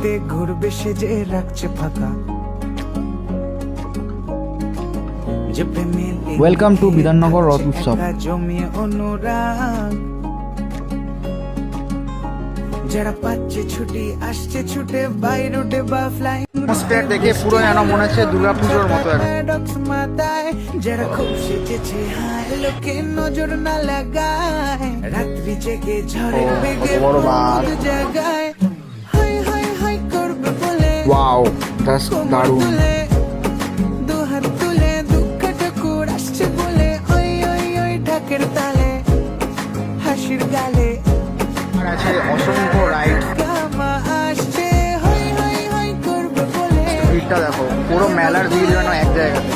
গাড়িতে ঘুরবে সেজে রাখছে ফাঁকা। ওয়েলকাম টু বিধাননগর রথ উৎসব। জমিয়ে অনুরাগ, যারা পাচ্ছে ছুটি আসছে ছুটে বাই রুটে বা ফ্লাই। দেখে পুরো যেন মনে হচ্ছে দুর্গাপুজোর মতো মাথায় যারা খুব সেজেছে হায় লোকে নজর না লাগায়, রাত্রি জেগে ঝড়ে বেগে বড় বাঘ। জায়গায় হাই হাই হাই করবে বলে ওয়াও, জাস্ট দারুণ। দুহাত তুলে দুঃখ ঠাকুর আসছে বলে ওই ওই ওই ঢাকের তালে হাসির গালে আছে অসংখ্য রাইড। গামা আসছে হাই হাই হাই করবে বলে। ভিড়টা দেখো, পুরো মেলার ভিড় যেন এক জায়গাতে।